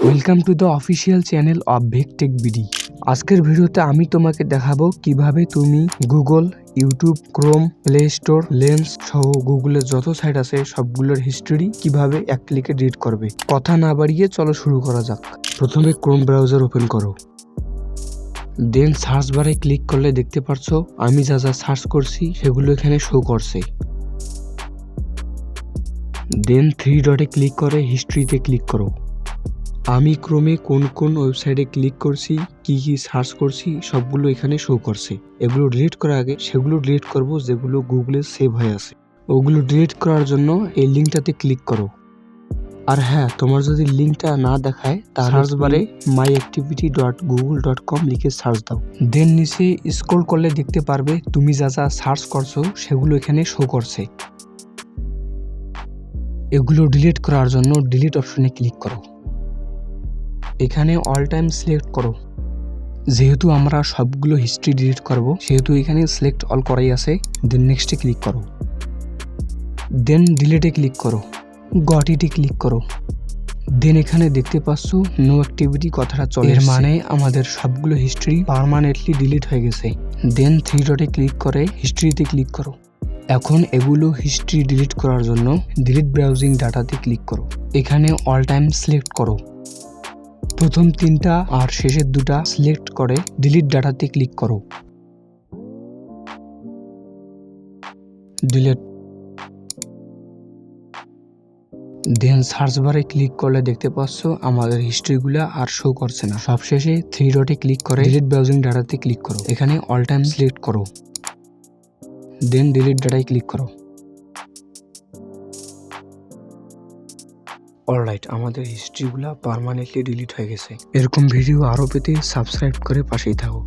Welcome to the official channel of ভেকটেক BD. আজকের ভিডিওতে আমি তোমাকে দেখাবো কিভাবে তুমি Google, YouTube, Chrome, Play Store, Lens সহ গুগলের যত সাইট আছে সবগুলোর হিস্ট্রি কিভাবে এক ক্লিকে ডিলিট করবে। কথা না বাড়িয়ে চলো শুরু করা যাক। প্রথমে ক্রোম ব্রাউজার ওপেন করো, দেন সার্চ বারে ক্লিক করলে দেখতে পারছো আমি যা যা সার্চ করছি সেগুলো এখানে শো করছে। দেন থ্রি ডটে ক্লিক করে হিস্ট্রিতে ক্লিক করো। আমি ক্রমে কোন কোন ওয়েবসাইটে ক্লিক করছি, কি কি সার্চ করছি সবগুলো এখানে শো করছে। এগুলো ডিলিট করার আগে সেগুলো ডিলিট করব যেগুলো গুগলে সেভ হয়ে আছে। ওগুলো ডিলিট করার জন্য এই লিঙ্কটাতে ক্লিক করো। আর হ্যাঁ, তোমার যদি লিঙ্কটা না দেখায় তাহলে সার্চ বারে myactivity.google.com লিখে সার্চ দাও। দেন নিচে স্ক্রল করলে দেখতে পারবে তুমি যা যা সার্চ করছো সেগুলো এখানে শো করছে। এগুলো ডিলিট করার জন্য ডিলিট অপশনে ক্লিক করো। এখানে অল টাইম সিলেক্ট করো। যেহেতু আমরা সবগুলো হিস্ট্রি ডিলিট করব সেহেতু এখানে সিলেক্ট অল করাই আছে। দেন নেক্সটে ক্লিক করো, দেন ডিলিটে ক্লিক করো, গট ইটে ক্লিক করো। দেন এখানে দেখতে পাচ্ছ নো অ্যাক্টিভিটি কথাটা চলে, এর মানে আমাদের সবগুলো হিস্ট্রি পার্মানেন্টলি ডিলিট হয়ে গেছে। দেন থ্রি ডটে ক্লিক করে হিস্ট্রিতে ক্লিক করো। এখন এগুলো হিস্ট্রি ডিলিট করার জন্য ডিলিট ব্রাউজিং ডাটাতে ক্লিক করো। এখানে অল টাইম সিলেক্ট করো। প্রথম তিনটা আর শেষের দুটা সিলেক্ট করে ডিলিট ডাটাতে ক্লিক করো। ডিলিট। দেন সার্চ বারে ক্লিক করলে দেখতে পাচ্ছ আমাদের হিস্ট্রিগুলা আর শো করছে না। সবশেষে থ্রি ডটে ক্লিক করে ডিলিট ব্রাউজিং ডাটাতে ক্লিক করো। এখানে অল টাইম সিলেক্ট করো, দেন ডিলিট ডাটায় ক্লিক করো। অলরাইট, আমাদের হিস্ট্রিগুলা পার্মানেন্টলি ডিলিট হয়ে গেছে। এরকম ভিডিও আরো পেতে সাবস্ক্রাইব করে পাশেই থাকো।